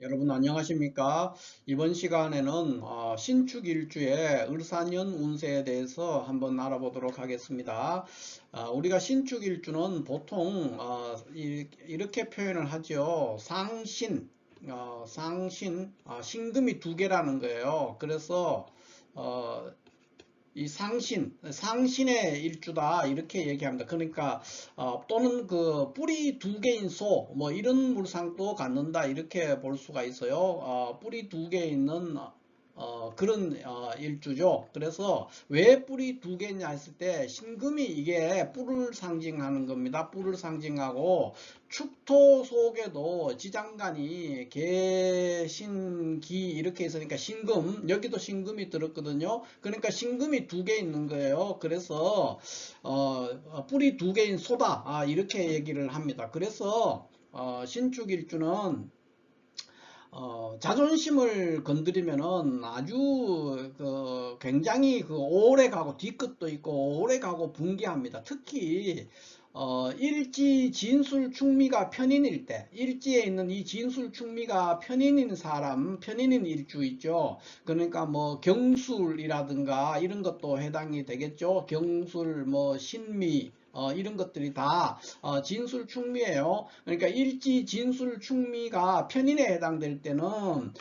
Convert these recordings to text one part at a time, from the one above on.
여러분 안녕하십니까? 이번 시간에는 신축일주의 을사년 운세에 대해서 한번 알아보도록 하겠습니다. 우리가 신축일주는 보통 이렇게 표현을 하죠. 신금이 두 개라는 거예요. 그래서 어, 이 상신의 일주다 이렇게 얘기합니다. 그러니까 또는 그 뿌리 두 개인 소, 뭐 이런 물상도 갖는다 이렇게 볼 수가 있어요. 뿌리 두 개 있는 그런 일주죠. 그래서 왜 뿌리 두 개냐 했을 때 신금이 이게 뿔을 상징하는 겁니다. 뿔을 상징하고 축토 속에도 지장간이 개신기 이렇게 있으니까 신금, 여기도 신금이 들었거든요. 그러니까 신금이 두 개 있는 거예요. 그래서 뿔이 두 개인 소다 이렇게 얘기를 합니다. 그래서 신축일주는 자존심을 건드리면은 아주 굉장히 오래 가고 뒤끝도 있고 오래 가고 붕괴합니다. 특히 일지 진술 충미가 편인일 때, 일지에 있는 이 진술 충미가 편인인 사람, 편인인 일주 있죠. 그러니까 뭐 경술이라든가 이런 것도 해당이 되겠죠. 경술, 뭐 신미 이런 것들이 다 진술 충미예요. 그러니까 일지 진술 충미가 편인에 해당될 때는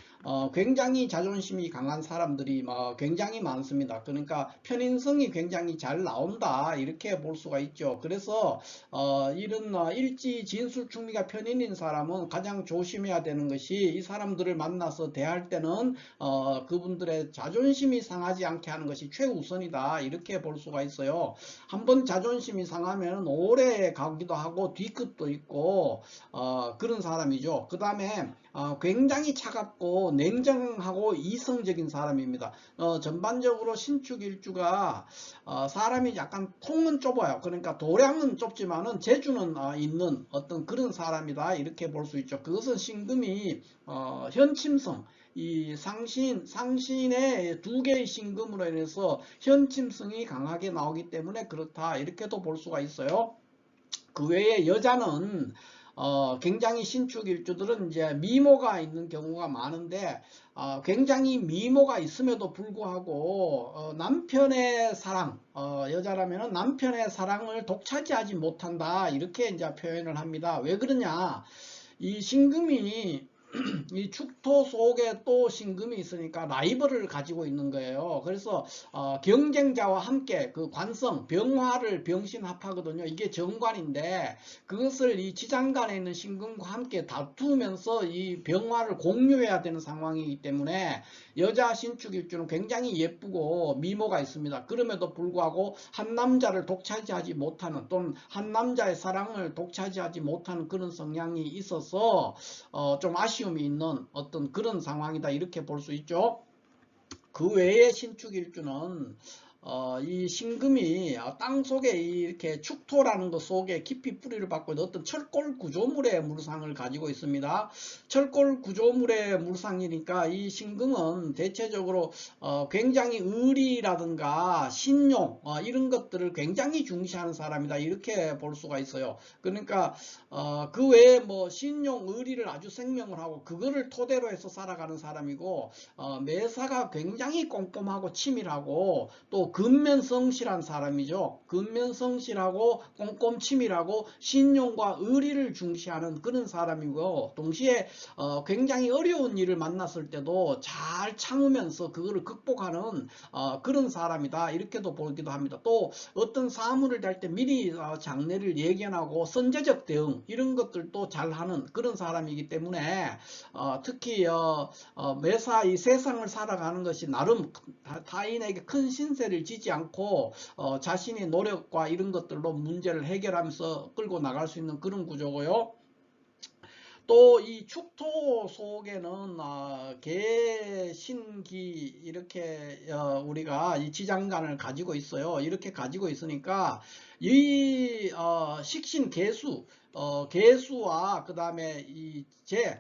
굉장히 자존심이 강한 사람들이 굉장히 많습니다. 그러니까 편인성이 굉장히 잘 나온다 이렇게 볼 수가 있죠. 그래서 이런 일지 진술 충미가 편인인 사람은 가장 조심해야 되는 것이 이 사람들을 만나서 대할 때는 그분들의 자존심이 상하지 않게 하는 것이 최우선이다 이렇게 볼 수가 있어요. 한번 자존심이 상하면 오래 가기도 하고 뒤끝도 있고 그런 사람이죠. 그 다음에 굉장히 차갑고 냉정하고 이성적인 사람입니다. 전반적으로 신축일주가 사람이 약간 통은 좁아요. 그러니까 도량은 좁지만은 재주는 있는 어떤 그런 사람이다 이렇게 볼 수 있죠. 그것은 신금이 현침성, 이 상신의 두 개의 신금으로 인해서 현침성이 강하게 나오기 때문에 그렇다 이렇게도 볼 수가 있어요. 그 외에 여자는 굉장히 신축일주들은 이제 미모가 있는 경우가 많은데 굉장히 미모가 있음에도 불구하고 남편의 사랑, 여자라면 남편의 사랑을 독차지하지 못한다 이렇게 이제 표현을 합니다. 왜 그러냐? 이 신금이 이 축토 속에 또 신금이 있으니까 라이벌을 가지고 있는 거예요. 그래서 경쟁자와 함께 그 관성, 병화를 병신합하거든요. 이게 정관인데 그것을 이 지장간에 있는 신금과 함께 다투면서 이 병화를 공유해야 되는 상황이기 때문에 여자 신축일주는 굉장히 예쁘고 미모가 있습니다. 그럼에도 불구하고 한 남자를 독차지하지 못하는 또는 한 남자의 사랑을 독차지하지 못하는 그런 성향이 있어서 좀 아쉬움이 있는 어떤 그런 상황이다 이렇게 볼 수 있죠. 그 외에 신축일주는 이 신금이 땅 속에 이렇게 축토라는 것 속에 깊이 뿌리를 받고 있는 어떤 철골 구조물의 물상을 가지고 있습니다. 철골 구조물의 물상이니까 이 신금은 대체적으로 굉장히 의리라든가 신용 이런 것들을 굉장히 중시하는 사람이다 이렇게 볼 수가 있어요. 그러니까 그 외에 뭐 신용, 의리를 아주 생명을 하고 그거를 토대로 해서 살아가는 사람이고 매사가 굉장히 꼼꼼하고 치밀하고 또 근면성실한 사람이죠. 근면성실하고 꼼꼼치밀하고 신용과 의리를 중시하는 그런 사람이고 동시에 굉장히 어려운 일을 만났을 때도 잘 참으면서 그거를 극복하는 그런 사람이다 이렇게도 보기도 합니다. 또 어떤 사물을 할 때 미리 장래를 예견하고 선제적 대응 이런 것들도 잘하는 그런 사람이기 때문에 특히 매사 이 세상을 살아가는 것이 나름 타인에게 큰 신세를 지지 않고 자신의 노력과 이런 것들로 문제를 해결하면서 끌고 나갈 수 있는 그런 구조고요. 또 이 축토 속에는 개신기 이렇게 우리가 이 지장간을 가지고 있어요. 이렇게 가지고 있으니까 이 식신 개수 개수와 그 다음에 이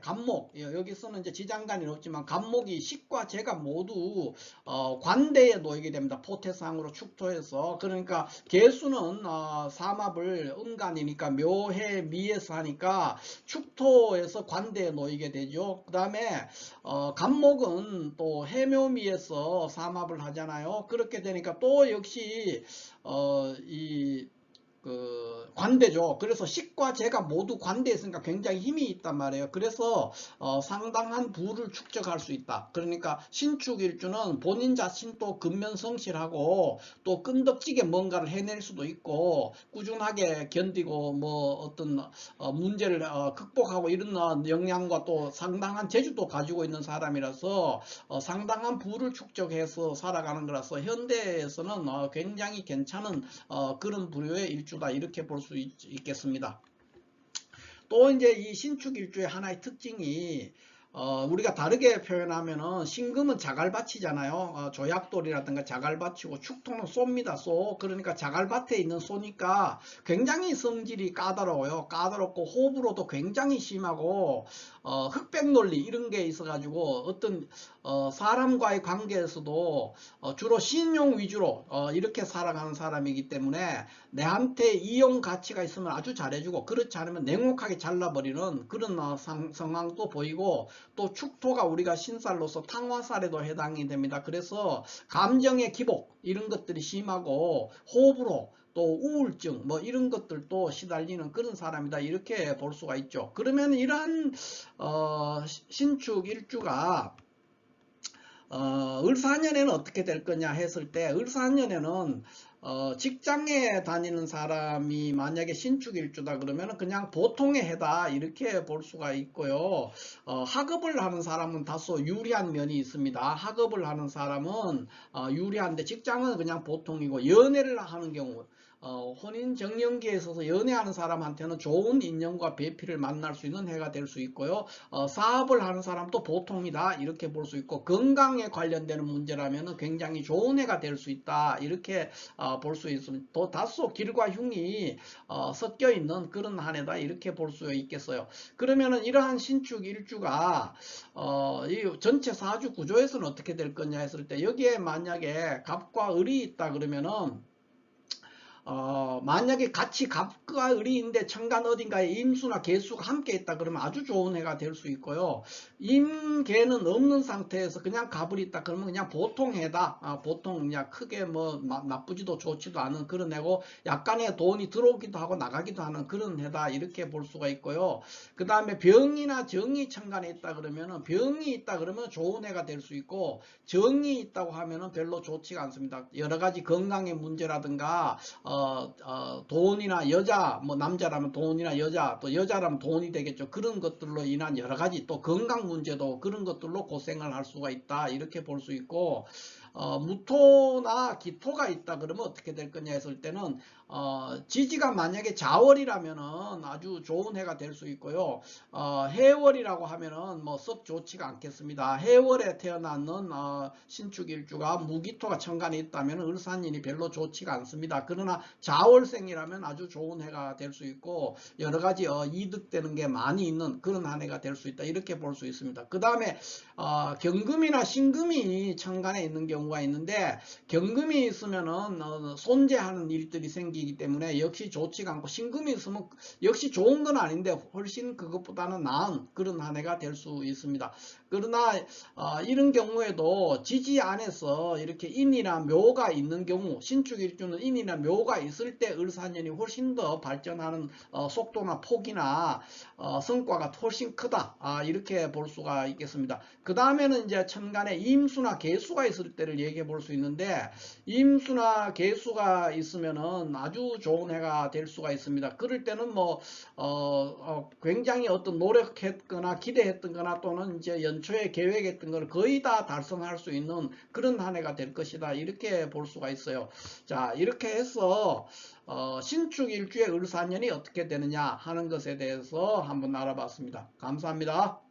간목, 여기서는 이제 지장간이 없지만 간목이 식과 재가 모두 관대에 놓이게 됩니다. 포태상으로 축토해서. 그러니까 개수는 삼합을 음간이니까 묘해 미에서 하니까 축토에서 관대에 놓이게 되죠. 그 다음에 간목은 또 해묘미에서 삼합을 하잖아요. 그렇게 되니까 또 역시 관대죠. 그래서 식과 재가 모두 관대에 있으니까 굉장히 힘이 있단 말이에요. 그래서 상당한 부를 축적할 수 있다. 그러니까 신축일주는 본인 자신도 근면성실하고 또 끈덕지게 뭔가를 해낼 수도 있고 꾸준하게 견디고 뭐 어떤 문제를 극복하고 이런 역량과 또 상당한 재주도 가지고 있는 사람이라서 상당한 부를 축적해서 살아가는 거라서 현대에서는 굉장히 괜찮은 그런 부류의 일주다 이렇게 볼 수 있겠습니다. 또 이제 이 신축일주의 하나의 특징이 우리가 다르게 표현하면은 신금은 자갈밭이잖아요. 조약돌이라든가 자갈밭이고 축토는 쏩니다. 쏘. 그러니까 자갈밭에 있는 쏘니까 굉장히 성질이 까다로워요. 까다롭고 호불호도 굉장히 심하고 흑백 논리 이런 게 있어가지고 어떤 사람과의 관계에서도 주로 신용 위주로 이렇게 살아가는 사람이기 때문에 내한테 이용 가치가 있으면 아주 잘해주고 그렇지 않으면 냉혹하게 잘라버리는 그런 상황도 보이고 또 축토가 우리가 신살로서 탕화살에도 해당이 됩니다. 그래서 감정의 기복 이런 것들이 심하고 호불호 또 우울증 뭐 이런 것들도 시달리는 그런 사람이다 이렇게 볼 수가 있죠. 그러면 이러한 신축 일주가 을사년에는 어떻게 될 거냐 했을 때 을사년에는 직장에 다니는 사람이 만약에 신축일주다 그러면 그냥 보통의 해다 이렇게 볼 수가 있고요. 학업을 하는 사람은 다소 유리한 면이 있습니다. 학업을 하는 사람은 유리한데 직장은 그냥 보통이고 연애를 하는 경우 혼인 정년기에 있어서 연애하는 사람한테는 좋은 인연과 배필을 만날 수 있는 해가 될 수 있고요. 사업을 하는 사람도 보통이다 이렇게 볼 수 있고 건강에 관련되는 문제라면 굉장히 좋은 해가 될 수 있다 이렇게 볼 수 있습니다. 또 다소 길과 흉이 섞여 있는 그런 한 해다 이렇게 볼 수 있겠어요. 그러면은 이러한 신축 일주가 이 전체 사주 구조에서는 어떻게 될 거냐 했을 때 여기에 만약에 갑과 을이 있다 그러면은 만약에 같이 갑과 을이인데 천간 어딘가에 임수나 개수가 함께 있다 그러면 아주 좋은 해가 될 수 있고요. 임개는 없는 상태에서 그냥 갑을 있다 그러면 그냥 보통 해다. 보통 그냥 크게 뭐 나쁘지도 좋지도 않은 그런 해고 약간의 돈이 들어오기도 하고 나가기도 하는 그런 해다 이렇게 볼 수가 있고요. 그 다음에 병이나 정이 천간에 있다 그러면은 병이 있다 그러면 좋은 해가 될 수 있고 정이 있다고 하면은 별로 좋지가 않습니다. 여러 가지 건강의 문제라든가 돈이나 여자, 뭐 남자라면 돈이나 여자, 또 여자라면 돈이 되겠죠. 그런 것들로 인한 여러 가지 또 건강 문제도 그런 것들로 고생을 할 수가 있다. 이렇게 볼 수 있고, 무토나 기토가 있다 그러면 어떻게 될 거냐 했을 때는 지지가 만약에 자월이라면은 아주 좋은 해가 될 수 있고요. 해월이라고 하면은 뭐 썩 좋지가 않겠습니다. 해월에 태어났는 신축일주가 무기토가 천간에 있다면 을사년이 별로 좋지가 않습니다. 그러나 자월생이라면 아주 좋은 해가 될 수 있고 여러 가지 이득되는 게 많이 있는 그런 한 해가 될 수 있다. 이렇게 볼 수 있습니다. 그 다음에 경금이나 신금이 천간에 있는 경우가 있는데 경금이 있으면은 손재하는 일들이 생기기 때문에 역시 좋지가 않고 신금이 있으면 역시 좋은 건 아닌데 훨씬 그것보다는 나은 그런 한 해가 될 수 있습니다. 그러나 이런 경우에도 지지 안에서 이렇게 인이나 묘가 있는 경우 신축일주는 인이나 묘가 있을 때 을사년이 훨씬 더 발전하는 속도나 폭이나 성과가 훨씬 크다 이렇게 볼 수가 있겠습니다. 그 다음에는 이제 천간에 임수나 개수가 있을 때를 얘기해 볼 수 있는데 임수나 개수가 있으면은 아주 좋은 해가 될 수가 있습니다. 그럴 때는 뭐 굉장히 어떤 노력했거나 기대했던 거나 또는 이제 연초에 계획했던 걸 거의 다 달성할 수 있는 그런 한 해가 될 것이다 이렇게 볼 수가 있어요. 자 이렇게 해서 신축일주의 을사년이 어떻게 되느냐 하는 것에 대해서 한번 알아봤습니다. 감사합니다.